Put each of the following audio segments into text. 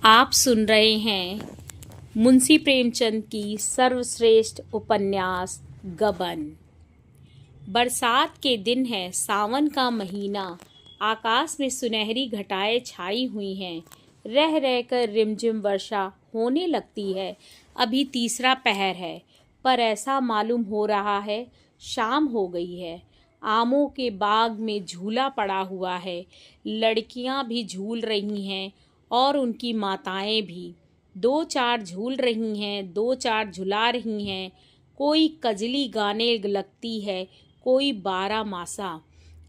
आप सुन रहे हैं मुंशी प्रेमचंद की सर्वश्रेष्ठ उपन्यास गबन। बरसात के दिन है, सावन का महीना। आकाश में सुनहरी घटाएं छाई हुई हैं। रह रहकर रिमझिम वर्षा होने लगती है। अभी तीसरा पहर है, पर ऐसा मालूम हो रहा है शाम हो गई है। आमों के बाग में झूला पड़ा हुआ है। लड़कियां भी झूल रही हैं और उनकी माताएं भी। दो चार झूल रही हैं, दो चार झुला रही हैं। कोई कजली गाने लगती है, कोई बारह मासा।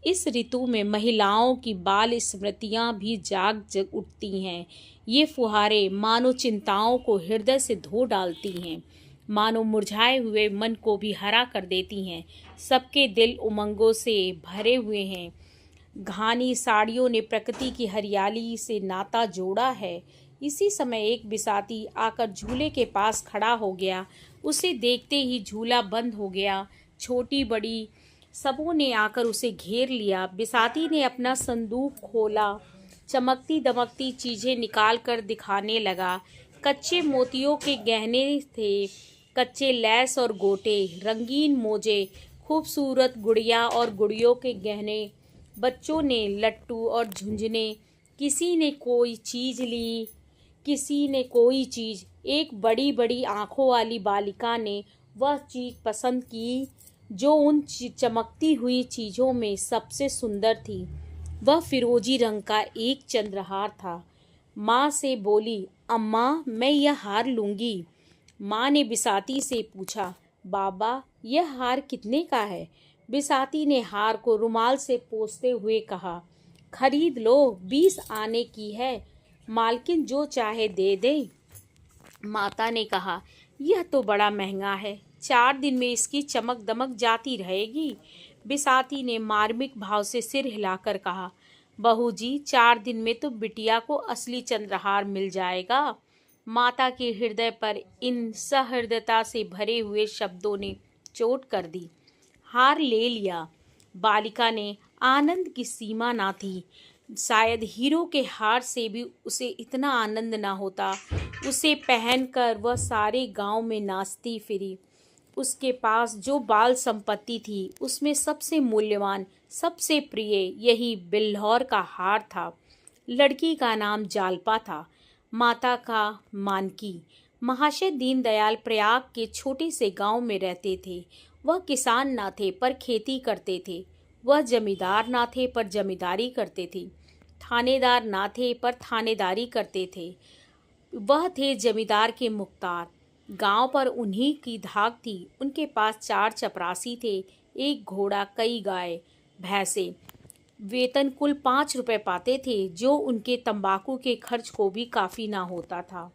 इस ऋतु में महिलाओं की बाल स्मृतियां भी जाग उठती हैं। ये फुहारें मानो चिंताओं को हृदय से धो डालती हैं, मानो मुरझाए हुए मन को भी हरा कर देती हैं। सबके दिल उमंगों से भरे हुए हैं। घानी साड़ियों ने प्रकृति की हरियाली से नाता जोड़ा है। इसी समय एक बिसाती आकर झूले के पास खड़ा हो गया। उसे देखते ही झूला बंद हो गया। छोटी बड़ी सबों ने आकर उसे घेर लिया। बिसाती ने अपना संदूक खोला, चमकती दमकती चीजें निकाल कर दिखाने लगा। कच्चे मोतियों के गहने थे, कच्चे लैस और गोटे, रंगीन मोजे, खूबसूरत गुड़िया और गुड़ियों के गहने। बच्चों ने लट्टू और झुंझुने। किसी ने कोई चीज ली, किसी ने कोई चीज। एक बड़ी बड़ी आंखों वाली बालिका ने वह चीज पसंद की जो उन चमकती हुई चीजों में सबसे सुंदर थी। वह फिरोजी रंग का एक चंद्रहार था। माँ से बोली, अम्मा मैं यह हार लूंगी। माँ ने बिसाती से पूछा, बाबा यह हार कितने का है? बिसाती ने हार को रुमाल से पोंछते हुए कहा, खरीद लो, 20 आने की है, मालकिन जो चाहे दे दे। माता ने कहा, यह तो बड़ा महंगा है, 4 दिन में इसकी चमक दमक जाती रहेगी। बिसाती ने मार्मिक भाव से सिर हिलाकर कहा, बहू जी 4 दिन में तो बिटिया को असली चंद्रहार मिल जाएगा। माता के हृदय पर इन सहृदयता से भरे हुए शब्दों ने चोट कर दी। हार ले लिया। बालिका ने आनंद की सीमा ना थी। शायद हीरो के हार से भी उसे इतना आनंद ना होता। उसे पहनकर वह सारे गांव में नाचती फिरी। उसके पास जो बाल संपत्ति थी उसमें सबसे मूल्यवान, सबसे प्रिय यही बिल्हौर का हार था। लड़की का नाम जालपा था, माता का मानकी। महाशय दीनदयाल प्रयाग के छोटे से गांव में रहते थे। वह किसान ना थे पर खेती करते थे। वह जमींदार ना थे पर जमींदारी करते थे। थानेदार ना थे पर थानेदारी करते थे। वह थे जमींदार के मुख्तार। गांव पर उन्हीं की धाक थी। उनके पास 4 चपरासी थे, 1 घोड़ा, कई गाय भैंसे। वेतन कुल 5 रुपए पाते थे, जो उनके तंबाकू के खर्च को भी काफ़ी ना होता था।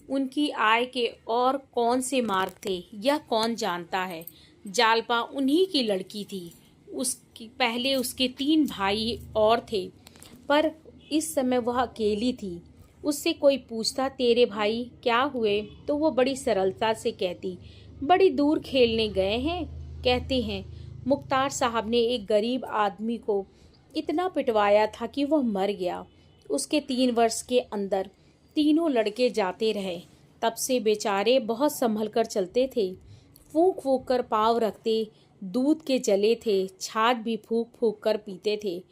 उनकी आय के और कौन से मार्ग थे यह कौन जानता है। जालपा उन्हीं की लड़की थी। उसकी पहले उसके 3 भाई और थे, पर इस समय वह अकेली थी। उससे कोई पूछता, तेरे भाई क्या हुए, तो वो बड़ी सरलता से कहती, बड़ी दूर खेलने गए हैं। कहते हैं मुख्तार साहब ने एक गरीब आदमी को इतना पिटवाया था कि वह मर गया। उसके 3 वर्ष के अंदर तीनों लड़के जाते रहे। तब से बेचारे बहुत संभल कर चलते थे। फूंक फूंक कर पाँव रखते, दूध के जले थे, छाछ भी फूंक फूंक कर पीते थे।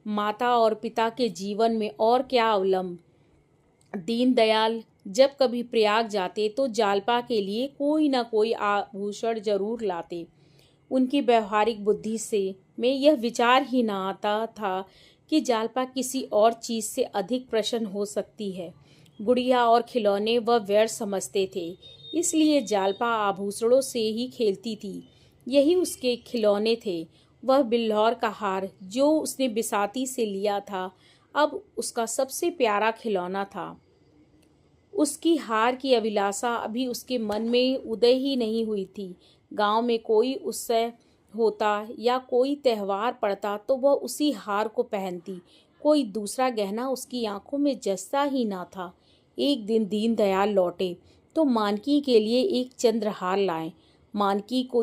माता और पिता के जीवन में और क्या अवलंब। दीनदयाल जब कभी प्रयाग जाते तो जालपा के लिए कोई ना कोई आभूषण जरूर लाते। उनकी व्यवहारिक बुद्धि से में यह विचार ही ना आता था कि जालपा किसी और चीज से अधिक प्रसन्न हो सकती है। गुड़िया और खिलौने वह व्यर्थ समझते थे, इसलिए जालपा आभूषणों से ही खेलती थी। यही उसके खिलौने थे। वह बिल्हौर का हार जो उसने बिसाती से लिया था, अब उसका सबसे प्यारा खिलौना था। उसकी हार की अभिलाषा अभी उसके मन में उदय ही नहीं हुई थी। गांव में कोई उत्सव होता या कोई त्यौहार पड़ता तो वह उसी हार को पहनती। कोई दूसरा गहना उसकी आंखों में जचता ही ना था। एक दिन दीनदयाल लौटे तो मानकी के लिए एक चंद्रहार लाए। मानकी को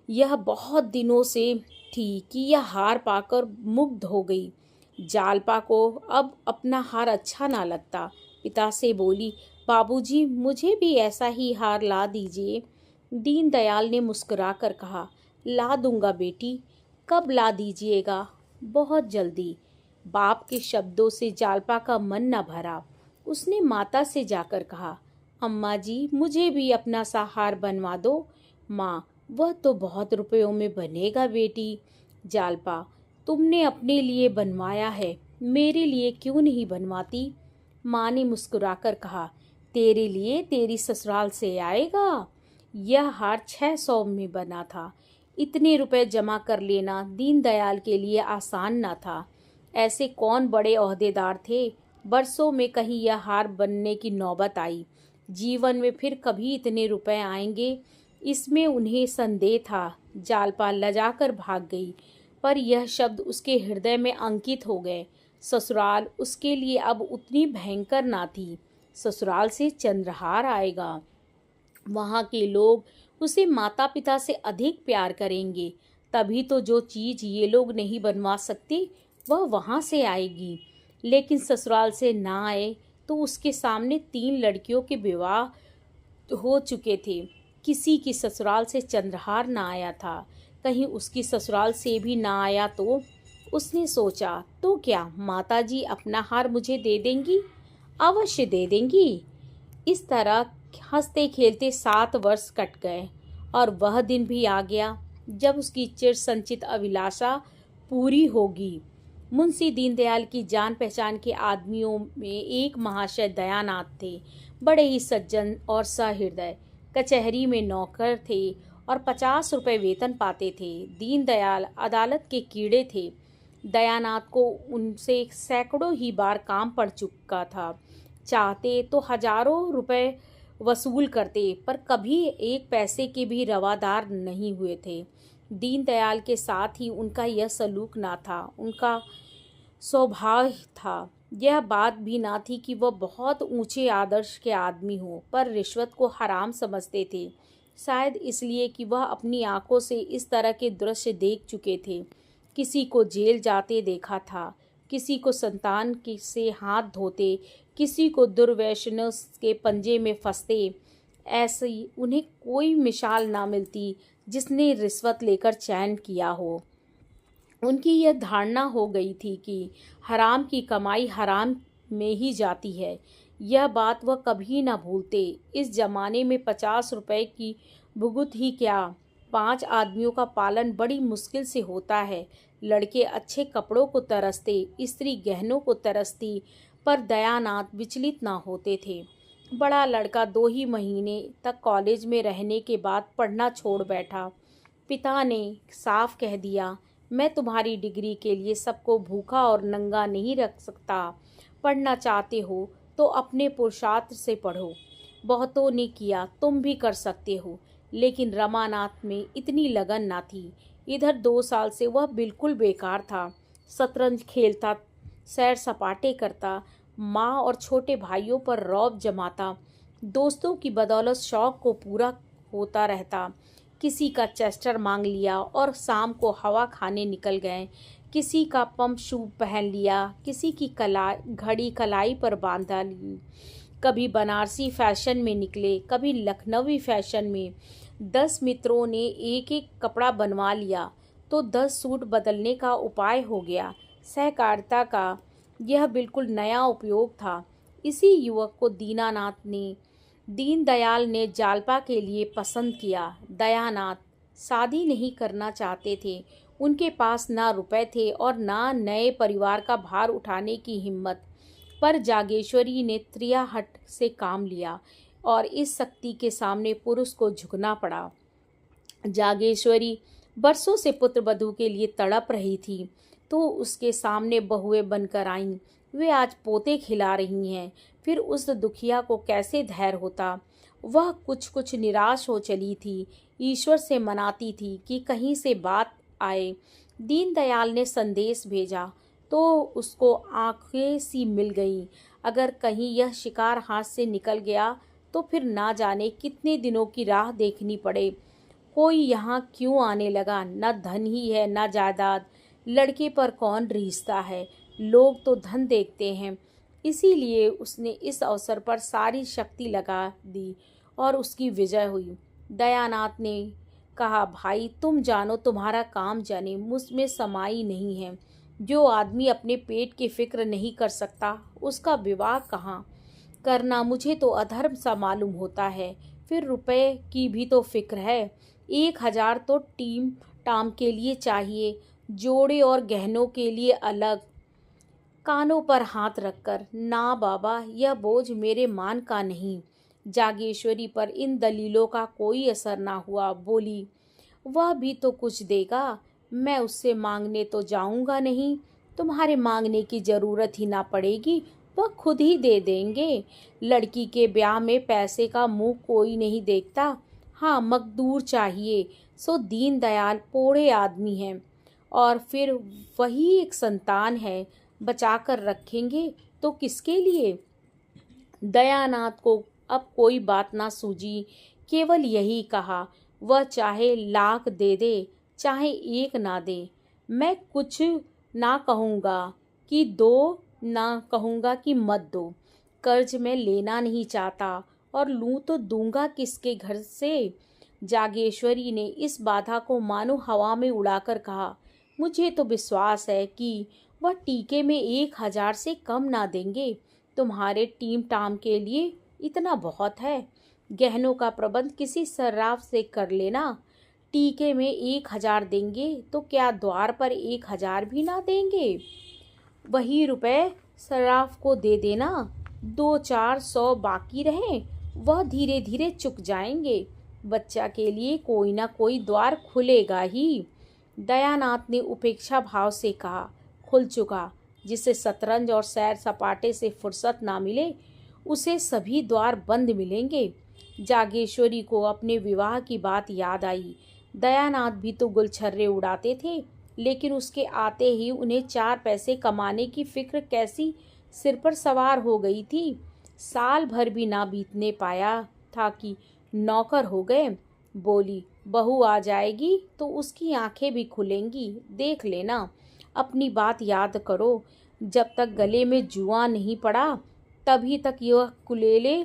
यह बहुत दिनों से थी कि यह हार पाकर मुग्ध हो गई। जालपा को अब अपना हार अच्छा ना लगता। पिता से बोली, बाबूजी मुझे भी ऐसा ही हार ला दीजिए। दीनदयाल ने मुस्कुराकर कहा, ला दूंगा बेटी। कब ला दीजिएगा? बहुत जल्दी। बाप के शब्दों से जालपा का मन न भरा। उसने माता से जाकर कहा, अम्मा जी मुझे भी अपना सा हार बनवा दो। माँ, वह तो बहुत रुपयों में बनेगा बेटी। जालपा, तुमने अपने लिए बनवाया है, मेरे लिए क्यों नहीं बनवाती? माँ ने मुस्कुराकर कहा, तेरे लिए तेरी ससुराल से आएगा। यह हार 600 में बना था। इतने रुपए जमा कर लेना दीनदयाल के लिए आसान न था। ऐसे कौन बड़े ओहदेदार थे। बरसों में कहीं यह हार बनने की नौबत आई। जीवन में फिर कभी इतने रुपए आएंगे, इसमें उन्हें संदेह था। जालपा लजाकर भाग गई, पर यह शब्द उसके हृदय में अंकित हो गए। ससुराल उसके लिए अब उतनी भयंकर ना थी। ससुराल से चंद्रहार आएगा। वहाँ के लोग उसे माता पिता से अधिक प्यार करेंगे। तभी तो जो चीज़ ये लोग नहीं बनवा सकते वह वहाँ से आएगी। लेकिन ससुराल से ना आए तो उसके सामने 3 लड़कियों के विवाह हो चुके थे। किसी की ससुराल से चंद्रहार ना आया था। कहीं उसकी ससुराल से भी ना आया तो उसने सोचा, तो क्या माताजी अपना हार मुझे दे देंगी? अवश्य दे देंगी। इस तरह हंसते खेलते 7 वर्ष कट गए और वह दिन भी आ गया जब उसकी चिर संचित अभिलाषा पूरी होगी। मुंशी दीनदयाल की जान पहचान के आदमियों में एक महाशय दयानाथ थे। बड़े ही सज्जन और सहृदय। कचहरी में नौकर थे और 50 रुपए वेतन पाते थे। दीनदयाल अदालत के कीड़े थे। दयानाथ को उनसे सैकड़ों ही बार काम पड़ चुका था। चाहते तो हजारों रुपए वसूल करते, पर कभी एक पैसे के भी रवादार नहीं हुए थे। दीनदयाल के साथ ही उनका यह सलूक ना था, उनका स्वभाव था। यह बात भी ना थी कि वह बहुत ऊंचे आदर्श के आदमी हो, पर रिश्वत को हराम समझते थे। शायद इसलिए कि वह अपनी आंखों से इस तरह के दृश्य देख चुके थे। किसी को जेल जाते देखा था, किसी को संतान से हाथ धोते, किसी को दुर्व्यसनों के पंजे में फंसते। ऐसी उन्हें कोई मिसाल ना मिलती जिसने रिश्वत लेकर चैन किया हो। उनकी यह धारणा हो गई थी कि हराम की कमाई हराम में ही जाती है। यह बात वह कभी ना भूलते। इस जमाने में 50 रुपए की भुगत ही क्या, 5 आदमियों का पालन बड़ी मुश्किल से होता है। लड़के अच्छे कपड़ों को तरसते, स्त्री गहनों को तरसती, पर दयानाथ विचलित ना होते थे। बड़ा लड़का 2 ही महीने तक कॉलेज में रहने के बाद पढ़ना छोड़ बैठा। पिता ने साफ कह दिया, मैं तुम्हारी डिग्री के लिए सबको भूखा और नंगा नहीं रख सकता। पढ़ना चाहते हो तो अपने पुरुषार्थ से पढ़ो। बहुतों ने किया, तुम भी कर सकते हो। लेकिन रमानाथ में इतनी लगन ना थी। इधर 2 साल से वह बिल्कुल बेकार था। शतरंज खेलता, सैर सपाटे करता, माँ और छोटे भाइयों पर रौब जमाता। दोस्तों की बदौलत शौक को पूरा होता रहता। किसी का चेस्टर मांग लिया और शाम को हवा खाने निकल गए। किसी का पंप शू पहन लिया, किसी की घड़ी कलाई पर बांधा ली। कभी बनारसी फैशन में निकले, कभी लखनवी फैशन में। 10 मित्रों ने एक एक कपड़ा बनवा लिया तो 10 सूट बदलने का उपाय हो गया। सहकारिता का यह बिल्कुल नया उपयोग था। इसी युवक को दीनदयाल ने जालपा के लिए पसंद किया। दयानाथ शादी नहीं करना चाहते थे। उनके पास ना रुपए थे और ना नए परिवार का भार उठाने की हिम्मत। पर जागेश्वरी ने त्रियाहट से काम लिया और इस शक्ति के सामने पुरुष को झुकना पड़ा। जागेश्वरी बरसों से पुत्र वधू के लिए तड़प रही थी, तो उसके सामने बहुएं बनकर आईं। वे आज पोते खिला रही हैं। फिर उस दुखिया को कैसे धैर्य होता। वह कुछ कुछ निराश हो चली थी। ईश्वर से मनाती थी कि कहीं से बात आए। दीनदयाल ने संदेश भेजा तो उसको आंखें सी मिल गईं। अगर कहीं यह शिकार हाथ से निकल गया तो फिर ना जाने कितने दिनों की राह देखनी पड़े। कोई यहाँ क्यों आने लगा? न धन ही है न जायदाद। लड़के पर कौन रीझता है? लोग तो धन देखते हैं। इसीलिए उसने इस अवसर पर सारी शक्ति लगा दी और उसकी विजय हुई। दयानाथ ने कहा, भाई तुम जानो तुम्हारा काम जाने, मुझ में समाई नहीं है। जो आदमी अपने पेट की फिक्र नहीं कर सकता उसका विवाह कहाँ करना मुझे तो अधर्म सा मालूम होता है। फिर रुपए की भी तो फिक्र है। 1,000 तो टीम टाम के लिए चाहिए, जोड़े और गहनों के लिए अलग। कानों पर हाथ रखकर, ना बाबा, यह बोझ मेरे मान का नहीं। जागेश्वरी पर इन दलीलों का कोई असर ना हुआ। बोली, वह भी तो कुछ देगा, मैं उससे मांगने तो जाऊंगा नहीं। तुम्हारे मांगने की जरूरत ही ना पड़ेगी, वह खुद ही दे देंगे। लड़की के ब्याह में पैसे का मुंह कोई नहीं देखता। हाँ, मकदूर चाहिए सो दीनदयाल पोढ़े आदमी हैं, और फिर वही एक संतान है, बचाकर रखेंगे तो किसके लिए। दयानाथ को अब कोई बात ना सूझी, केवल यही कहा, वह चाहे लाख दे दे चाहे एक ना दे, मैं कुछ ना कहूँगा कि दो, ना कहूँगा कि मत दो। कर्ज मैं लेना नहीं चाहता, और लूँ तो दूंगा किसके घर से। जागेश्वरी ने इस बाधा को मानो हवा में उड़ाकर कहा, मुझे तो विश्वास है कि वह टीके में 1,000 से कम ना देंगे। तुम्हारे टीम टाम के लिए इतना बहुत है। गहनों का प्रबंध किसी सर्राफ से कर लेना। टीके में 1,000 देंगे तो क्या द्वार पर 1,000 भी ना देंगे। वही रुपए सर्राफ को दे देना, 200-400 बाकी रहे, वह धीरे धीरे चुक जाएंगे। बच्चा के लिए कोई ना कोई द्वार खुलेगा ही। दयानाथ ने उपेक्षा भाव से कहा, खुल चुका। जिसे शतरंज और सैर सपाटे से फुर्सत ना मिले उसे सभी द्वार बंद मिलेंगे। जागेश्वरी को अपने विवाह की बात याद आई। दयानाथ भी तो गुलछर्रे उड़ाते थे, लेकिन उसके आते ही उन्हें 4 पैसे कमाने की फिक्र कैसी सिर पर सवार हो गई थी। साल भर भी ना बीतने पाया था कि नौकर हो गए। बोली, बहू आ जाएगी तो उसकी आंखें भी खुलेंगी, देख लेना। अपनी बात याद करो, जब तक गले में जुआ नहीं पड़ा तभी तक यह कुलेले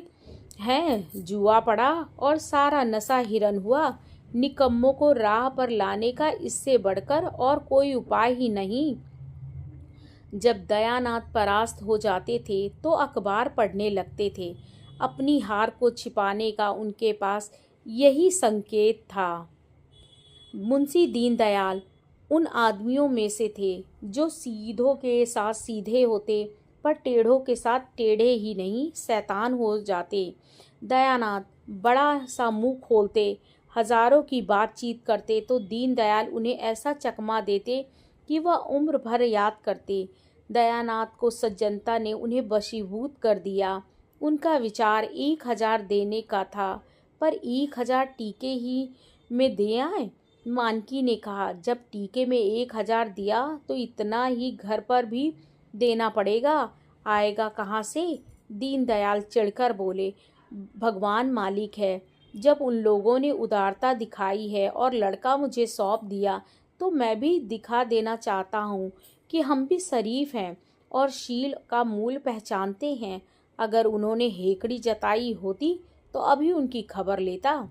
हैं। जुआ पड़ा और सारा नशा हिरन हुआ। निकम्मों को राह पर लाने का इससे बढ़कर और कोई उपाय ही नहीं। जब दयानाथ परास्त हो जाते थे तो अखबार पढ़ने लगते थे। अपनी हार को छिपाने का उनके पास यही संकेत था। मुंशी दीनदयाल उन आदमियों में से थे जो सीधों के साथ सीधे होते, पर टेढ़ों के साथ टेढ़े ही नहीं, शैतान हो जाते। दयानाथ बड़ा सा मुंह खोलते, हजारों की बातचीत करते तो दीनदयाल उन्हें ऐसा चकमा देते कि वह उम्र भर याद करते। दयानाथ को सज्जनता ने उन्हें वशीभूत कर दिया। उनका विचार 1,000 देने का था, पर 1,000 टीके ही में दे आए। मानकी ने कहा, जब टीके में 1,000 दिया तो इतना ही घर पर भी देना पड़ेगा, आएगा कहाँ से। दीनदयाल चिढ़कर बोले, भगवान मालिक है। जब उन लोगों ने उदारता दिखाई है और लड़का मुझे सौंप दिया तो मैं भी दिखा देना चाहता हूँ कि हम भी शरीफ हैं और शील का मूल पहचानते हैं। अगर उन्होंने हेकड़ी जताई होती तो अभी उनकी खबर लेता।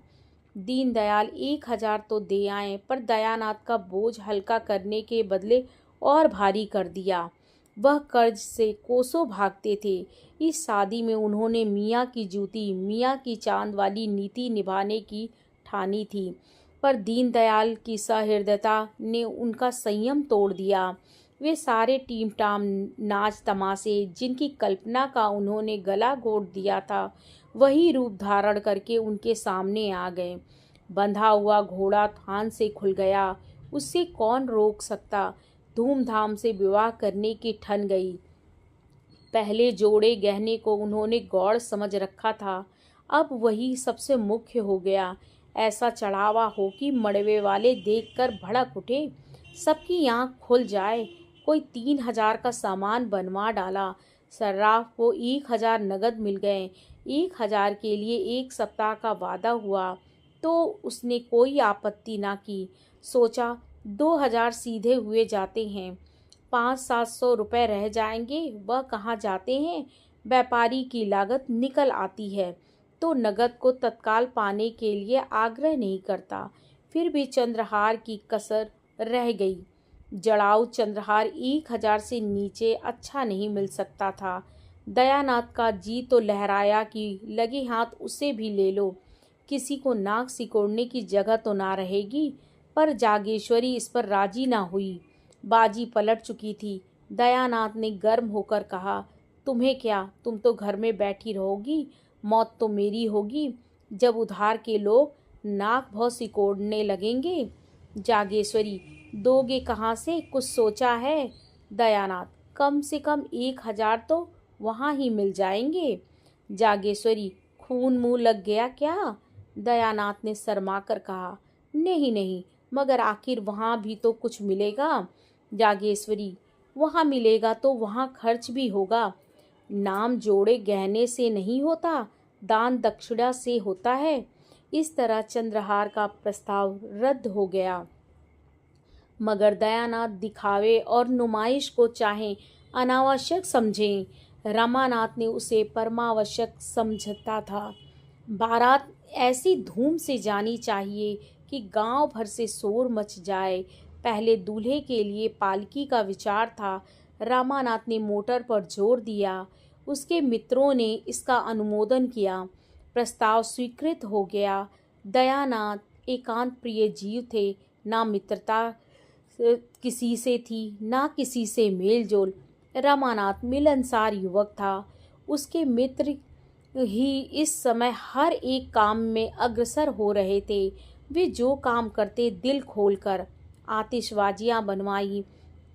दीनदयाल 1,000 तो दे आए, पर दयानाथ का बोझ हल्का करने के बदले और भारी कर दिया। वह कर्ज से कोसों भागते थे। इस शादी में उन्होंने मियाँ की जूती मियाँ की चांद वाली नीति निभाने की ठानी थी, पर दीनदयाल की सहृदयता ने उनका संयम तोड़ दिया। वे सारे टीम टाम नाच तमाशे जिनकी कल्पना का उन्होंने गला घोट दिया था, वही रूप धारण करके उनके सामने आ गए। बंधा हुआ घोड़ा थान से खुल गया, उससे कौन रोक सकता। धूमधाम से विवाह करने की ठन गई। पहले जोड़े गहने को उन्होंने गौड़ समझ रखा था, अब वही सबसे मुख्य हो गया। ऐसा चढ़ावा हो कि मड़वे वाले देखकर भड़क उठे, सबकी आंख खुल जाए। कोई 3,000 का सामान बनवा डाला। सर्राफ को 1,000 नगद मिल गए। 1,000 के लिए 1 सप्ताह का वादा हुआ तो उसने कोई आपत्ति ना की। सोचा 2,000 सीधे हुए जाते हैं। 500-700 रुपये रह जाएंगे, वह कहाँ जाते हैं। व्यापारी की लागत निकल आती है तो नगद को तत्काल पाने के लिए आग्रह नहीं करता। फिर भी चंद्रहार की कसर रह गई। जड़ाऊ चंद्रहार 1000 से नीचे अच्छा नहीं मिल सकता था। दयानाथ का जी तो लहराया कि लगे हाथ उसे भी ले लो, किसी को नाक सिकोड़ने की जगह तो ना रहेगी। पर जागेश्वरी इस पर राजी ना हुई। बाजी पलट चुकी थी। दयानाथ ने गर्म होकर कहा, तुम्हें क्या, तुम तो घर में बैठी रहोगी, मौत तो मेरी होगी जब उधार के लोग नाक भौं सिकोड़ने लगेंगे। जागेश्वरी, दोगे कहाँ से, कुछ सोचा है। दयानाथ, कम से कम 1000 तो वहाँ ही मिल जाएंगे। जागेश्वरी, खून मुँह लग गया क्या। दयानाथ ने शर्मा कर कहा, नहीं नहीं, मगर आखिर वहाँ भी तो कुछ मिलेगा। जागेश्वरी, वहाँ मिलेगा तो वहाँ खर्च भी होगा। नाम जोड़े गहने से नहीं होता, दान दक्षिणा से होता है। इस तरह चंद्रहार का प्रस्ताव रद्द हो गया। मगर दयानाथ दिखावे और नुमाइश को चाहे अनावश्यक समझें, रमानाथ ने उसे परमावश्यक समझता था। बारात ऐसी धूम से जानी चाहिए कि गांव भर से शोर मच जाए। पहले दूल्हे के लिए पालकी का विचार था। रामानाथ ने मोटर पर जोर दिया। उसके मित्रों ने इसका अनुमोदन किया। प्रस्ताव स्वीकृत हो गया। दयानाथ एकांत प्रिय जीव थे। ना मित्रता किसी से थी, ना किसी से मेलजोल। रामानाथ मिलनसार युवक था। उसके मित्र ही इस समय हर एक काम में अग्रसर हो रहे थे। वे जो काम करते दिल खोलकर। आतिशबाजियां बनवाई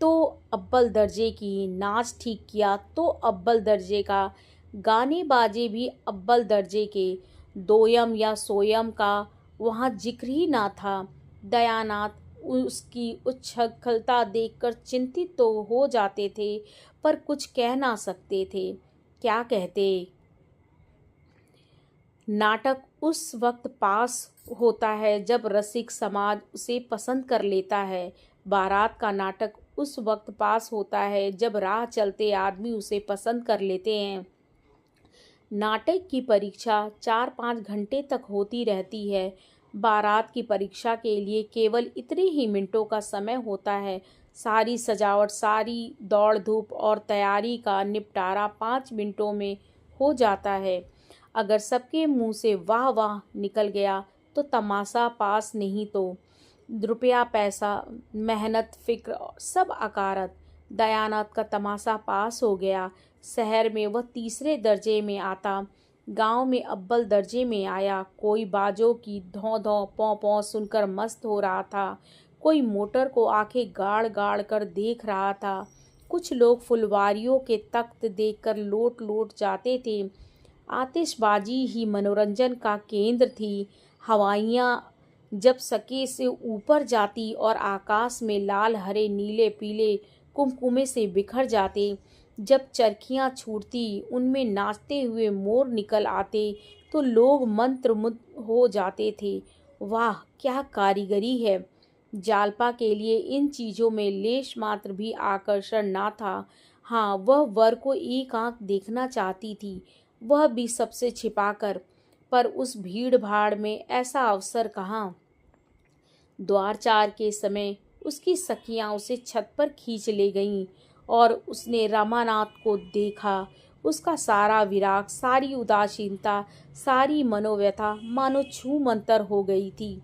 तो अव्वल दर्जे की, नाच ठीक किया तो अव्वल दर्जे का, गाने बाजे भी अव्वल दर्जे के। दोयम या सोयम का वहाँ जिक्र ही ना था। दयानाथ उसकी उच्छृंखलता देखकर चिंतित तो हो जाते थे, पर कुछ कह ना सकते थे। क्या कहते। नाटक उस वक्त पास होता है जब रसिक समाज उसे पसंद कर लेता है। बारात का नाटक उस वक्त पास होता है जब राह चलते आदमी उसे पसंद कर लेते हैं। नाटक की परीक्षा 4-5 घंटे तक होती रहती है। बारात की परीक्षा के लिए केवल इतने ही मिनटों का समय होता है। सारी सजावट, सारी दौड़ धूप और तैयारी का निपटारा 5 मिनटों में हो जाता है। अगर सबके मुंह से वाह वाह निकल गया तो तमाशा पास, नहीं तो रुपया पैसा, मेहनत, फिक्र सब अकारत। दयानाथ का तमाशा पास हो गया। शहर में वह तीसरे दर्जे में आता, गांव में अव्वल दर्जे में आया। कोई बाजों की धौं धौं पौं पौं सुनकर मस्त हो रहा था, कोई मोटर को आंखें गाड़ गाड़ कर देख रहा था। कुछ लोग फुलवारियों के तख्त देखकर लोट लोट जाते थे। आतिशबाजी ही मनोरंजन का केंद्र थी। हवाइयाँ जब सके से ऊपर जाती और आकाश में लाल हरे नीले पीले कुमकुमे से बिखर जाते, जब चरखियाँ छूटती उनमें नाचते हुए मोर निकल आते, तो लोग मंत्रमुग्ध हो जाते थे। वाह, क्या कारीगरी है। जालपा के लिए इन चीज़ों में लेश मात्र भी आकर्षण ना था। हाँ, वह वर को एक आंख देखना चाहती थी, वह भी सबसे छिपाकर। पर उस भीड़ भाड़ में ऐसा अवसर कहाँ। द्वारचार के समय उसकी सखियाँ उसे छत पर खींच ले गईं और उसने रामानाथ को देखा। उसका सारा विराग, सारी उदासीनता, सारी मनोव्यथा मानो छू मंतर हो गई थी।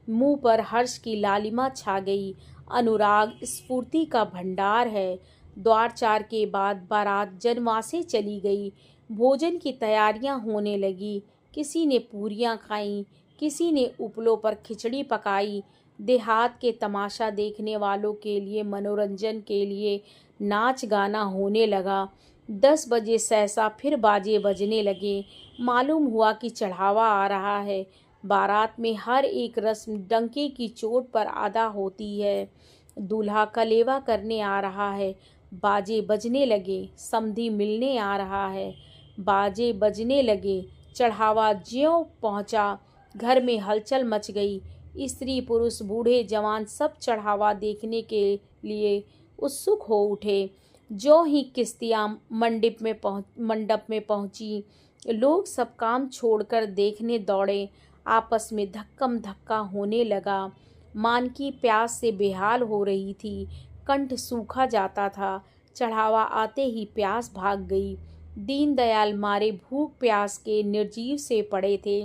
मुंह पर हर्ष की लालिमा छा गई। अनुराग स्फूर्ति का भंडार है। द्वारचार के बाद बारात जनवासे चली गई। भोजन की तैयारियां होने लगी। किसी ने पूरियां खाईं, किसी ने उपलों पर खिचड़ी पकाई। देहात के तमाशा देखने वालों के लिए मनोरंजन के लिए नाच गाना होने लगा। 10 बजे सहसा फिर बाजे बजने लगे। मालूम हुआ कि चढ़ावा आ रहा है। बारात में हर एक रस्म डंके की चोट पर अदा होती है। दूल्हा कलेवा करने आ रहा है। बाजे बजने लगे। समधी मिलने आ रहा है। बाजे बजने लगे। चढ़ावा ज्यों पहुंचा, घर में हलचल मच गई। स्त्री पुरुष बूढ़े जवान सब चढ़ावा देखने के लिए उत्सुक हो उठे। जो ही किश्तियाँ मंडप में पहुंची, लोग सब काम छोड़कर देखने दौड़े। आपस में धक्कम धक्का होने लगा। मानकी प्यास से बेहाल हो रही थी, कंठ सूखा जाता था। चढ़ावा आते ही प्यास भाग गई। दीनदयाल मारे भूख प्यास के निर्जीव से पड़े थे।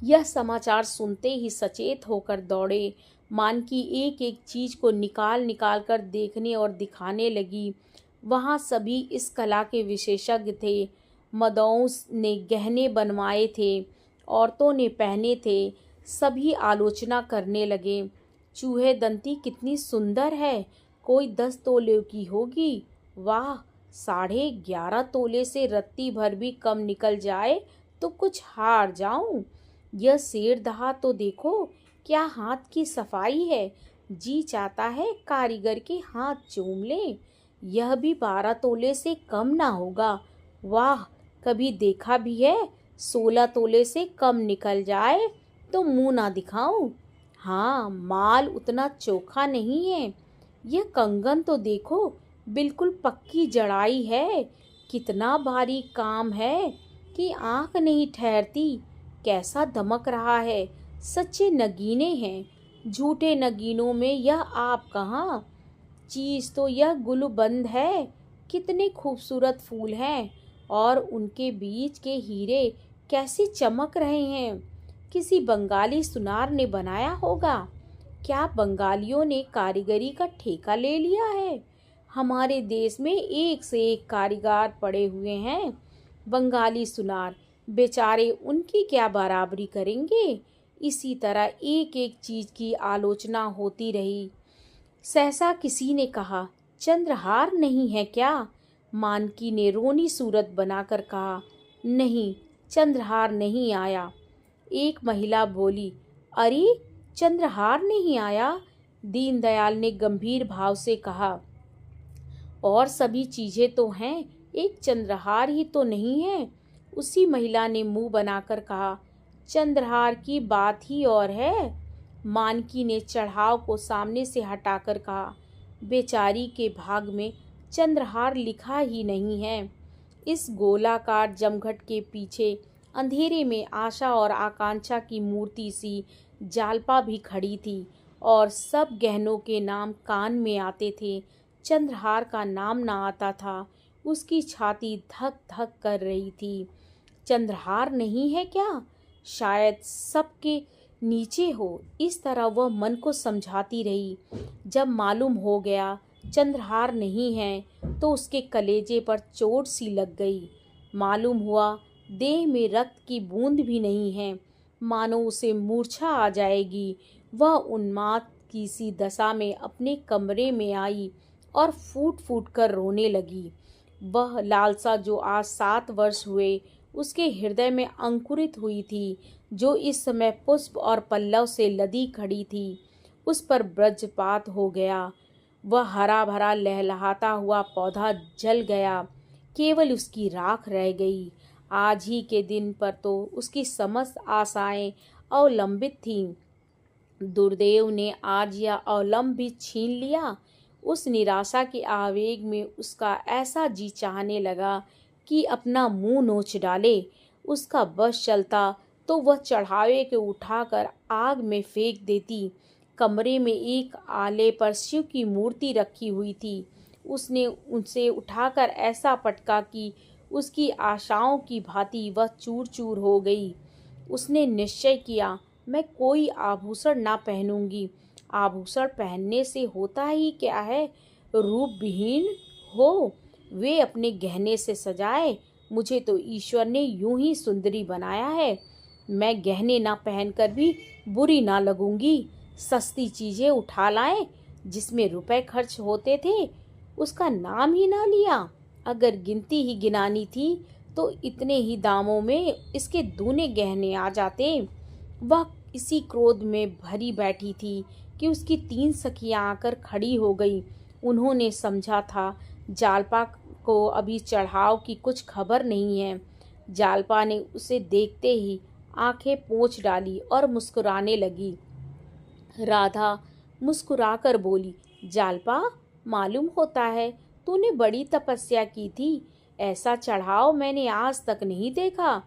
यह समाचार सुनते ही सचेत होकर दौड़े। मानकी एक एक चीज को निकाल निकाल कर देखने और दिखाने लगी। वहाँ सभी इस कला के विशेषज्ञ थे। मदों ने गहने बनवाए थे, औरतों ने पहने थे। सभी आलोचना करने लगे। चूहे दंती कितनी सुंदर है, कोई 10 तोले की होगी। वाह, 11.5 तोले से रत्ती भर भी कम निकल जाए तो कुछ हार जाऊं। यह शेर दहा तो देखो, क्या हाथ की सफाई है। जी चाहता है कारीगर के हाथ चूम ले। यह भी 12 तोले से कम ना होगा। वाह, कभी देखा भी है 16 तोले से कम निकल जाए तो मुंह ना दिखाऊं। हाँ, माल उतना चोखा नहीं है। यह कंगन तो देखो, बिल्कुल पक्की जड़ाई है। कितना भारी काम है कि आंख नहीं ठहरती। कैसा दमक रहा है, सच्चे नगीने हैं। झूठे नगीनों में यह आप कहाँ। चीज तो यह गुलबंद है। कितने खूबसूरत फूल हैं और उनके बीच के हीरे कैसी चमक रहे हैं। किसी बंगाली सुनार ने बनाया होगा। क्या बंगालियों ने कारीगरी का ठेका ले लिया है। हमारे देश में एक से एक कारीगर पड़े हुए हैं। बंगाली सुनार बेचारे उनकी क्या बराबरी करेंगे। इसी तरह एक एक चीज की आलोचना होती रही। सहसा किसी ने कहा, चंद्रहार नहीं है क्या। मानकी ने रोनी सूरत बनाकर कहा, नहीं, चंद्रहार नहीं आया। एक महिला बोली, अरे, चंद्रहार नहीं आया। दीनदयाल ने गंभीर भाव से कहा, और सभी चीजें तो हैं, एक चंद्रहार ही तो नहीं है। उसी महिला ने मुंह बनाकर कहा, चंद्रहार की बात ही और है। मानकी ने चढ़ाव को सामने से हटाकर कहा, बेचारी के भाग में चंद्रहार लिखा ही नहीं है। इस गोलाकार जमघट के पीछे अंधेरे में आशा और आकांक्षा की मूर्ति सी जालपा भी खड़ी थी और सब गहनों के नाम कान में आते थे। चंद्रहार का नाम ना आता था। उसकी छाती धक धक कर रही थी। चंद्रहार नहीं है क्या, शायद सबके नीचे हो। इस तरह वह मन को समझाती रही। जब मालूम हो गया चंद्रहार नहीं है तो उसके कलेजे पर चोट सी लग गई। मालूम हुआ देह में रक्त की बूंद भी नहीं है, मानो उसे मूर्छा आ जाएगी। वह उन्माद की सी दशा में अपने कमरे में आई और फूट फूट कर रोने लगी। वह लालसा जो आज 7 वर्ष हुए उसके हृदय में अंकुरित हुई थी, जो इस समय पुष्प और पल्लव से लदी खड़ी थी, उस पर वज्रपात हो गया। वह हरा भरा लहलहाता हुआ पौधा जल गया, केवल उसकी राख रह गई। आज ही के दिन पर तो उसकी समस्त आशाएं अवलंबित थीं। दुर्देव ने आज यह अवलंब भी छीन लिया। उस निराशा के आवेग में उसका ऐसा जी चाहने लगा कि अपना मुंह नोच डाले। उसका बस चलता तो वह चढ़ावे के उठाकर आग में फेंक देती। कमरे में एक आले पर शिव की मूर्ति रखी हुई थी। उसने उसे उठाकर ऐसा पटका कि उसकी आशाओं की भांति वह चूर चूर हो गई। उसने निश्चय किया, मैं कोई आभूषण ना पहनूंगी। आभूषण पहनने से होता ही क्या है, रूप विहीन हो। वे अपने गहने से सजाए, मुझे तो ईश्वर ने यूं ही सुंदरी बनाया है। मैं गहने ना पहनकर भी बुरी ना लगूंगी। सस्ती चीजें उठा लाएं, जिसमें रुपए खर्च होते थे, उसका नाम ही ना लिया। अगर गिनती ही गिनानी थी तो इतने ही दामों में इसके दूने गहने आ जाते। वह इसी क्रोध में भरी बैठी थी कि उसकी 3 सखियां आकर खड़ी हो गई। उन्होंने समझा था जालपा को अभी चढ़ाव की कुछ खबर नहीं है। जालपा ने उसे देखते ही आंखें पोंछ डाली और मुस्कुराने लगी। राधा मुस्कुराकर बोली, जालपा, मालूम होता है तूने बड़ी तपस्या की थी। ऐसा चढ़ाव मैंने आज तक नहीं देखा।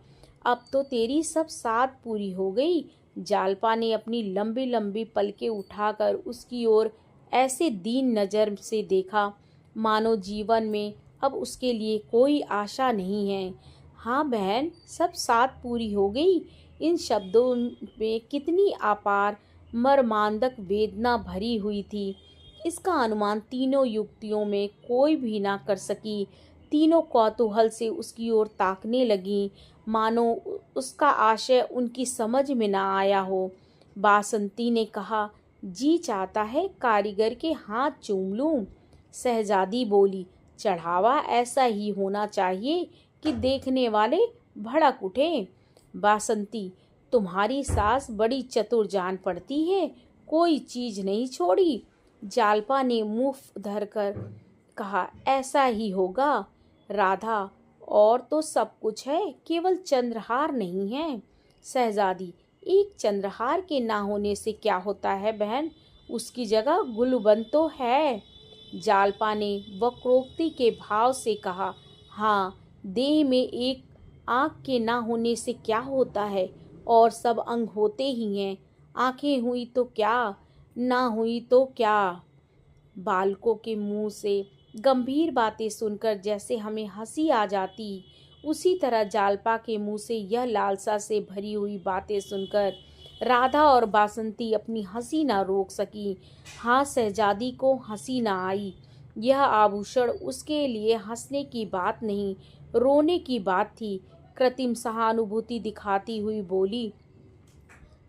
अब तो तेरी सब साध पूरी हो गई। जालपा ने अपनी लंबी लंबी पलकें उठाकर उसकी ओर ऐसे दीन नजर से देखा मानो जीवन में अब उसके लिए कोई आशा नहीं है। हाँ बहन, सब साध पूरी हो गई। इन शब्दों में कितनी अपार मर्मांतक वेदना भरी हुई थी, इसका अनुमान तीनों युवतियों में कोई भी ना कर सकी। तीनों कौतूहल से उसकी ओर ताकने लगी, मानो उसका आशय उनकी समझ में ना आया हो। बासंती ने कहा, जी चाहता है कारीगर के हाथ चूम लूं। शहजादी बोली, चढ़ावा ऐसा ही होना चाहिए कि देखने वाले भड़क उठे। बासंती, तुम्हारी सास बड़ी चतुर जान पड़ती है, कोई चीज नहीं छोड़ी। जालपा ने मुंह धरकर कहा, ऐसा ही होगा राधा, और तो सब कुछ है, केवल चंद्रहार नहीं है। शहजादी, एक चंद्रहार के ना होने से क्या होता है बहन, उसकी जगह गुलबन तो है। जालपा ने वक्रोक्ति के भाव से कहा, हाँ, देह में एक आँख के ना होने से क्या होता है, और सब अंग होते ही हैं। आँखें हुई तो क्या, ना हुई तो क्या। बालकों के मुंह से गंभीर बातें सुनकर जैसे हमें हंसी आ जाती, उसी तरह जालपा के मुंह से यह लालसा से भरी हुई बातें सुनकर राधा और बासंती अपनी हंसी ना रोक सकी। हाँ, शहजादी को हंसी ना आई। यह आभूषण उसके लिए हंसने की बात नहीं, रोने की बात थी। कृत्रिम सहानुभूति दिखाती हुई बोली,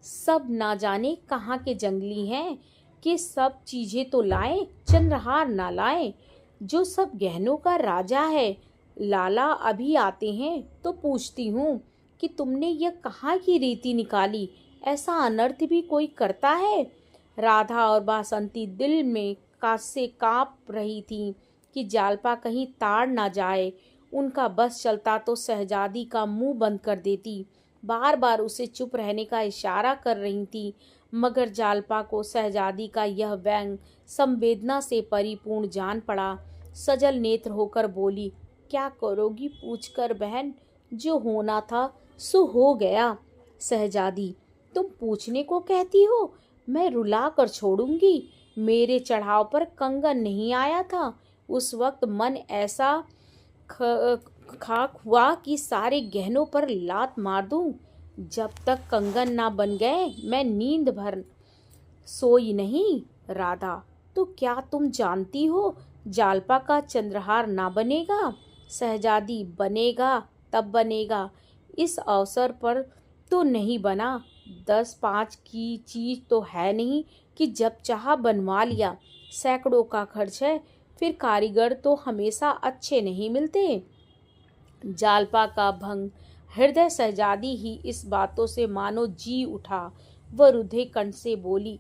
सब ना जाने कहाँ के जंगली हैं कि सब चीजें तो लाएं, चंद्रहार ना लाएं। जो सब गहनों का राजा है, लाला अभी आते हैं तो पूछती हूँ कि तुमने यह कहाँ की रीति निकाली, ऐसा अनर्थ भी कोई करता है। राधा और बासंती दिल में से कांप रही थी कि जालपा कहीं ताड़ ना जाए। उनका बस चलता तो शहजादी का मुंह बंद कर देती, बार बार उसे चुप रहने का इशारा कर रही थी, मगर जालपा को शहजादी का यह व्यंग संवेदना से परिपूर्ण जान पड़ा। सजल नेत्र होकर बोली, क्या करोगी पूछकर बहन, जो होना था सो हो गया। शहजादी, तुम पूछने को कहती हो, मैं रुला कर छोड़ूंगी। मेरे चढ़ाव पर कंगन नहीं आया था, उस वक्त मन ऐसा खाक हुआ कि सारे गहनों पर लात मार दूं। जब तक कंगन ना बन गए मैं नींद भर सोई नहीं। राधा, तो क्या तुम जानती हो जालपा का चंद्रहार ना बनेगा? शहजादी, बनेगा, तब बनेगा, इस अवसर पर तो नहीं बना। 10-5 की चीज तो है नहीं कि जब चाहा बनवा लिया। सैकड़ों का खर्च है, फिर कारीगर तो हमेशा अच्छे नहीं मिलते। जालपा का भंग हृदय शहजादी ही इस बातों से मानो जी उठा। वह रुधे कंठ से बोली,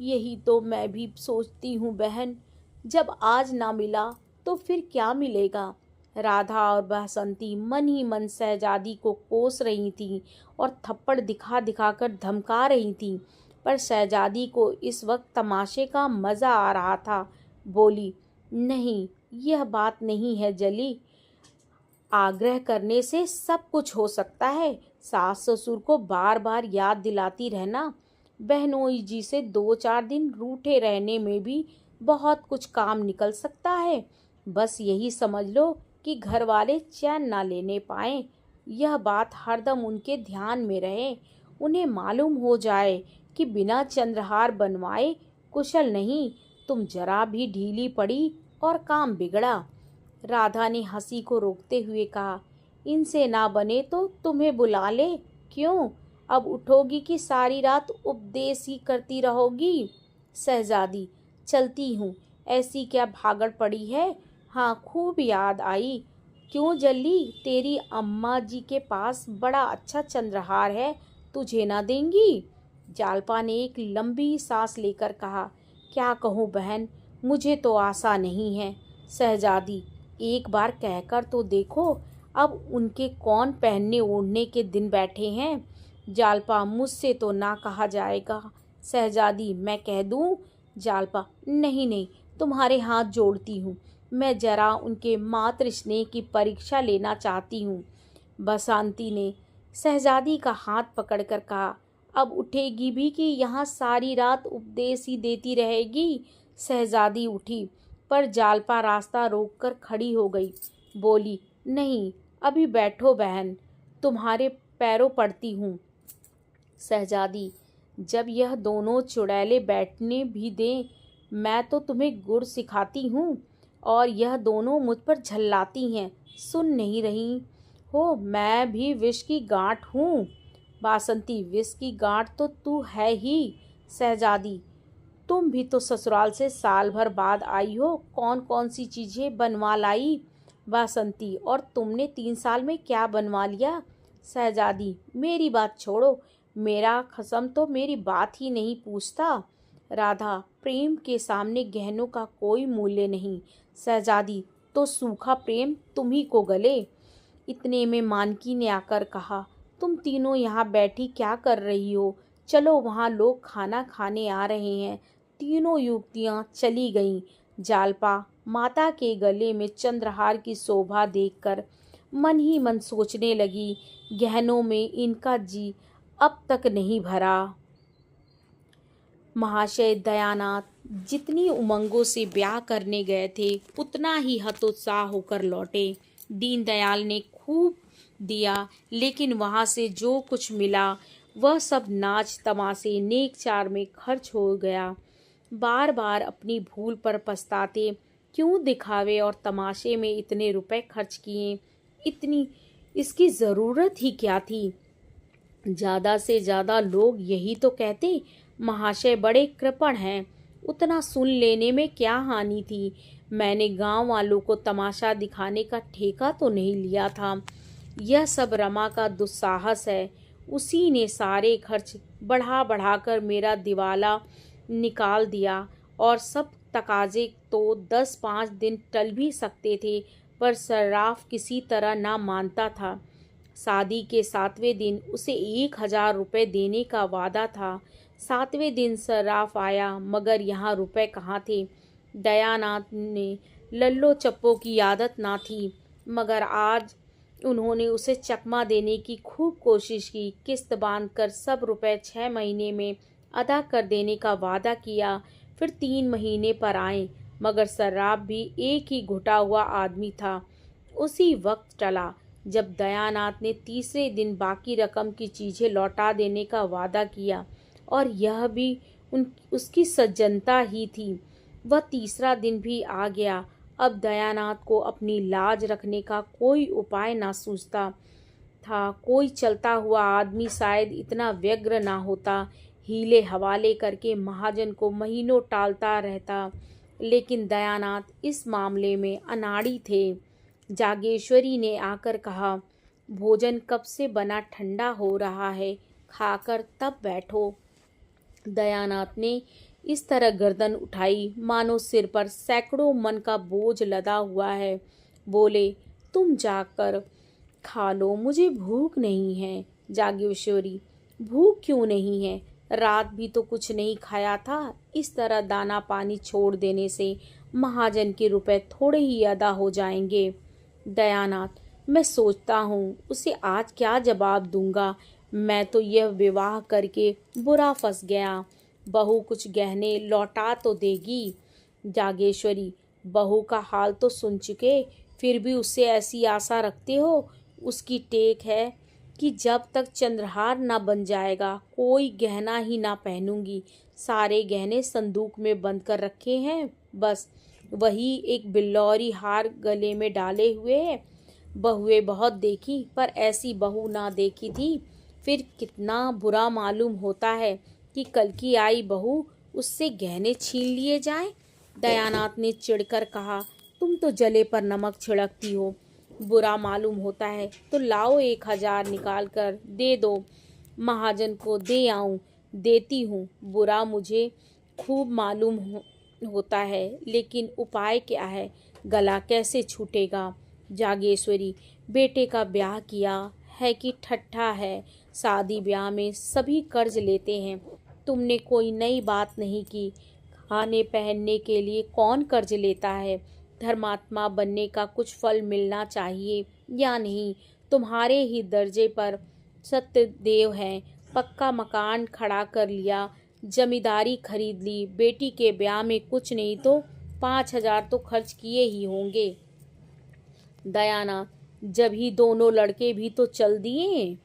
यही तो मैं भी सोचती हूँ बहन, जब आज ना मिला तो फिर क्या मिलेगा। राधा और बसंती मन ही मन शहजादी को कोस रही थीं और थप्पड़ दिखा दिखाकर धमका रही थीं, पर शहजादी को इस वक्त तमाशे का मजा आ रहा था। बोली, नहीं, यह बात नहीं है जली, आग्रह करने से सब कुछ हो सकता है। सास ससुर को बार बार याद दिलाती रहना, बहनोई जी से 2-4 दिन रूठे रहने में भी बहुत कुछ काम निकल सकता है। बस यही समझ लो कि घर वाले चैन ना लेने पाए, यह बात हरदम उनके ध्यान में रहे। उन्हें मालूम हो जाए कि बिना चंद्रहार बनवाए कुशल नहीं। तुम जरा भी ढीली पड़ी और काम बिगड़ा। राधा ने हंसी को रोकते हुए कहा, इनसे ना बने तो तुम्हें बुला ले। क्यों, अब उठोगी कि सारी रात उपदेश ही करती रहोगी? शहजादी, चलती हूँ, ऐसी क्या भागड़ पड़ी है। हाँ, खूब याद आई। क्यों जल्ली, तेरी अम्मा जी के पास बड़ा अच्छा चंद्रहार है, तुझे ना देंगी? जालपा ने एक लंबी सांस लेकर कहा, क्या कहूँ बहन, मुझे तो आशा नहीं है। शहजादी, एक बार कहकर तो देखो, अब उनके कौन पहनने ओढ़ने के दिन बैठे हैं। जालपा, मुझसे तो ना कहा जाएगा। शहजादी, मैं कह दूं? जालपा, नहीं नहीं, तुम्हारे हाथ जोड़ती हूँ, मैं जरा उनके मातृ स्नेह की परीक्षा लेना चाहती हूँ। बसंती ने शहजादी का हाथ पकड़कर कहा, अब उठेगी भी कि यहाँ सारी रात उपदेश ही देती रहेगी। शहजादी उठी, पर जालपा रास्ता रोककर खड़ी हो गई। बोली, नहीं, अभी बैठो बहन, तुम्हारे पैरों पड़ती हूँ। शहजादी, जब यह दोनों चुड़ैले बैठने भी दें, मैं तो तुम्हें गुर सिखाती हूँ और यह दोनों मुझ पर झल्लाती हैं। सुन नहीं रही हो, मैं भी विष की गांठ हूँ। बासंती, विष की गांठ तो तू है ही। शहजादी, तुम भी तो ससुराल से साल भर बाद आई हो, कौन कौन सी चीज़ें बनवा लाई। बासंती, और तुमने 3 साल में क्या बनवा लिया। शहजादी, मेरी बात छोड़ो, मेरा खसम तो मेरी बात ही नहीं पूछता। राधा, प्रेम के सामने गहनों का कोई मूल्य नहीं। शहजादी, तो सूखा प्रेम तुम ही को गले। इतने में मानकी ने आकर कहा, तुम तीनों यहाँ बैठी क्या कर रही हो, चलो वहाँ लोग खाना खाने आ रहे हैं। तीनों युवतियाँ चली गईं। जालपा माता के गले में चंद्रहार की शोभा देखकर मन ही मन सोचने लगी, गहनों में इनका जी अब तक नहीं भरा। महाशय दयानाथ जितनी उमंगों से ब्याह करने गए थे, उतना ही हतोत्साह होकर लौटे। दीनदयाल ने खूब दिया, लेकिन वहाँ से जो कुछ मिला वह सब नाच तमाशे नेक चार में खर्च हो गया। बार बार अपनी भूल पर पछताते, क्यों दिखावे और तमाशे में इतने रुपए खर्च किए, इतनी इसकी ज़रूरत ही क्या थी। ज़्यादा से ज़्यादा लोग यही तो कहते, महाशय बड़े कृपण हैं, उतना सुन लेने में क्या हानि थी। मैंने गांव वालों को तमाशा दिखाने का ठेका तो नहीं लिया था। यह सब रमा का दुस्साहस है। उसी ने सारे खर्च बढ़ा बढ़ाकर मेरा दिवाला निकाल दिया, और सब तकाजे तो 10-5 दिन टल भी सकते थे, पर सर्राफ किसी तरह ना मानता था। शादी के 7वें दिन उसे 1000 रुपये देने का वादा था। 7वें दिन सर्राफ आया, मगर यहाँ रुपए कहाँ थे। दयानाथ ने लल्लो चप्पो की आदत ना थी, मगर आज उन्होंने उसे चकमा देने की खूब कोशिश की। किस्त बांधकर सब रुपए 6 महीने में अदा कर देने का वादा किया। फिर 3 महीने पर आए, मगर सर्राफ भी एक ही घुटा हुआ आदमी था। उसी वक्त टला जब दयानाथ ने तीसरे दिन बाकी रकम की चीज़ें लौटा देने का वादा किया, और यह भी उसकी सज्जनता ही थी। वह तीसरा दिन भी आ गया। अब दयानाथ को अपनी लाज रखने का कोई उपाय ना सूझता था। कोई चलता हुआ आदमी शायद इतना व्यग्र ना होता। हीले हवाले करके महाजन को महीनों टालता रहता, लेकिन दयानाथ इस मामले में अनाड़ी थे। जागेश्वरी ने आकर कहा, भोजन कब से बना ठंडा हो रहा है, खाकर तब बैठो। दयानाथ ने इस तरह गर्दन उठाई मानो सिर पर सैकड़ों मन का बोझ लदा हुआ है। बोले, तुम जाकर खा लो, मुझे भूख नहीं है। जागेश्वरी, भूख क्यों नहीं है, रात भी तो कुछ नहीं खाया था। इस तरह दाना पानी छोड़ देने से महाजन के रुपए थोड़े ही अदा हो जाएंगे। दयानाथ, मैं सोचता हूँ उसे आज क्या जवाब दूंगा। मैं तो यह विवाह करके बुरा फंस गया। बहू कुछ गहने लौटा तो देगी। जागेश्वरी, बहू का हाल तो सुन चुके, फिर भी उससे ऐसी आशा रखते हो। उसकी टेक है कि जब तक चंद्रहार ना बन जाएगा कोई गहना ही ना पहनूंगी। सारे गहने संदूक में बंद कर रखे हैं, बस वही एक बिल्लौरी हार गले में डाले हुए है। बहुएं बहुत देखी, पर ऐसी बहू ना देखी थी। फिर कितना बुरा मालूम होता है कि कल की आई बहू उससे गहने छीन लिए जाएं। दयानाथ ने चिढ़कर कहा, तुम तो जले पर नमक छिड़कती हो। बुरा मालूम होता है तो लाओ 1000 निकाल कर दे दो। महाजन को दे आऊं, देती हूँ। बुरा मुझे खूब मालूम होता है, लेकिन उपाय क्या है, गला कैसे छूटेगा। जागेश्वरी, बेटे का ब्याह किया है कि ठट्ठा है। शादी ब्याह में सभी कर्ज लेते हैं। तुमने कोई नई बात नहीं की। खाने पहनने के लिए कौन कर्ज लेता है? धर्मात्मा बनने का कुछ फल मिलना चाहिए या नहीं? तुम्हारे ही दर्जे पर सत्यदेव हैं। पक्का मकान खड़ा कर लिया, जमींदारी खरीद ली, बेटी के ब्याह में कुछ नहीं तो 5,000 तो खर्च किए ही होंगे। दयाना, जब ही दोनों लड़के भी तो चल दिए।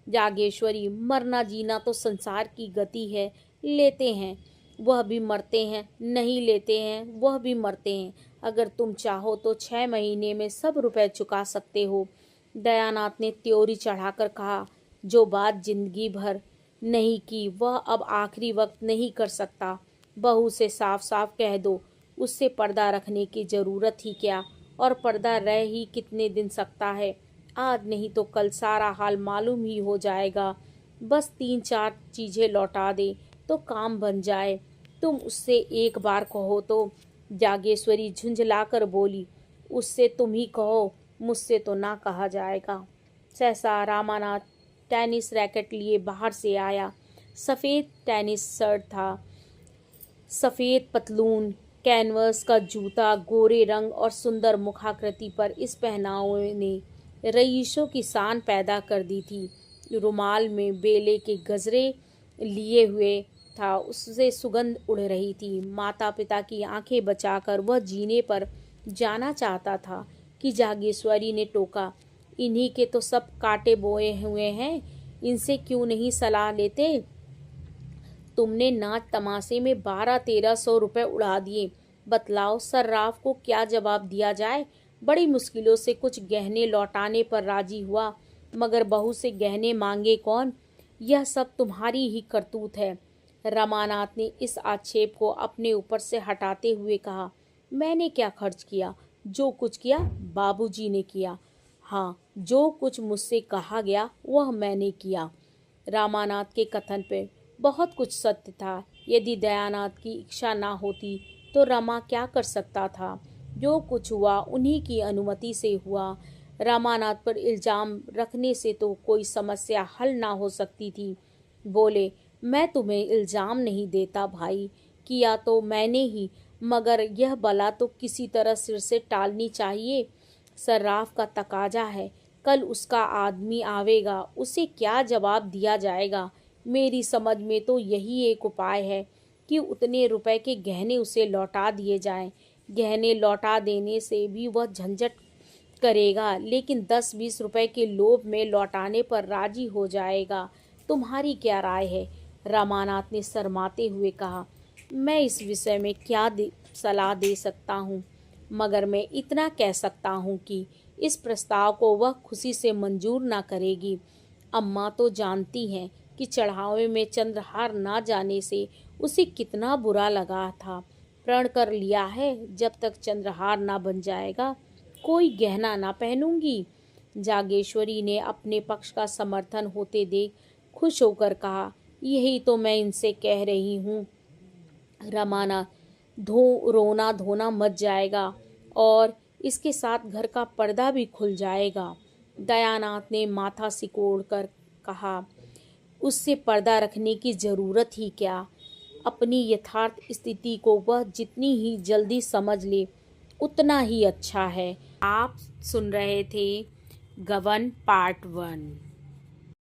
जागेश्वरी, मरना जीना तो संसार की गति है। लेते हैं वह भी मरते हैं, नहीं लेते हैं वह भी मरते हैं। अगर तुम चाहो तो 6 महीने में सब रुपए चुका सकते हो। दयानाथ ने त्योरी चढ़ाकर कहा, जो बात जिंदगी भर नहीं की वह अब आखिरी वक्त नहीं कर सकता। बहू से साफ साफ कह दो, उससे पर्दा रखने की जरूरत ही क्या, और पर्दा रह ही कितने दिन सकता है। आज नहीं तो कल सारा हाल मालूम ही हो जाएगा। बस 3-4 चीजें लौटा दे तो काम बन जाए। तुम उससे एक बार कहो तो। जागेश्वरी झुंझलाकर बोली, उससे तुम ही कहो, मुझसे तो ना कहा जाएगा। सहसा रामानाथ टेनिस रैकेट लिए बाहर से आया। सफ़ेद टेनिस शर्ट था, सफ़ेद पतलून, कैनवस का जूता, गोरे रंग और सुंदर मुखाकृति पर इस पहनावे ने रईसों की शान पैदा कर दी थी। रुमाल में बेले के गजरे लिए हुए था, उससे सुगंध उड़ रही थी। माता पिता की आंखें बचाकर वह जीने पर जाना चाहता था कि जागेश्वरी ने टोका, इन्हीं के तो सब कांटे बोए हुए हैं, इनसे क्यों नहीं सलाह लेते? तुमने नाच तमाशे में 1200-1300 रुपए उड़ा दिए। बतलाओ सर्राफ को क्या जवाब दिया जाए? बड़ी मुश्किलों से कुछ गहने लौटाने पर राजी हुआ, मगर बहू से गहने मांगे कौन? यह सब तुम्हारी ही करतूत है। रमानाथ ने इस आक्षेप को अपने ऊपर से हटाते हुए कहा, मैंने क्या खर्च किया? जो कुछ किया बाबूजी ने किया। हाँ, जो कुछ मुझसे कहा गया वह मैंने किया। रामानाथ के कथन पे बहुत कुछ सत्य था। यदि दयानाथ की इच्छा ना होती तो रमा क्या कर सकता था? जो कुछ हुआ उन्हीं की अनुमति से हुआ। रामानाथ पर इल्जाम रखने से तो कोई समस्या हल ना हो सकती थी। बोले, मैं तुम्हें इल्जाम नहीं देता भाई, किया तो मैंने ही, मगर यह बला तो किसी तरह सिर से टालनी चाहिए। सर्राफ का तकाजा है, कल उसका आदमी आवेगा, उसे क्या जवाब दिया जाएगा? मेरी समझ में तो यही एक उपाय है कि उतने रुपए के गहने उसे लौटा दिए जाएं। गहने लौटा देने से भी वह झंझट करेगा, लेकिन 10-20 रुपए के लोभ में लौटाने पर राजी हो जाएगा। तुम्हारी क्या राय है? रामानाथ ने शर्माते हुए कहा, मैं इस विषय में क्या सलाह दे सकता हूँ, मगर मैं इतना कह सकता हूँ कि इस प्रस्ताव को वह खुशी से मंजूर ना करेगी। अम्मा तो जानती हैं कि चढ़ावे में चंद्रहार ना जाने से उसे कितना बुरा लगा था। प्रण कर लिया है, जब तक चंद्रहार ना बन जाएगा कोई गहना ना पहनूंगी। जागेश्वरी ने अपने पक्ष का समर्थन होते देख खुश होकर कहा, यही तो मैं इनसे कह रही हूँ। रमाना, रोना धोना मच जाएगा और इसके साथ घर का पर्दा भी खुल जाएगा। दयानाथ ने माथा सिकोड़ कर कहा, उससे पर्दा रखने की जरूरत ही क्या? अपनी यथार्थ स्थिति को वह जितनी ही जल्दी समझ ले उतना ही अच्छा है। आप सुन रहे थे गबन पार्ट 1।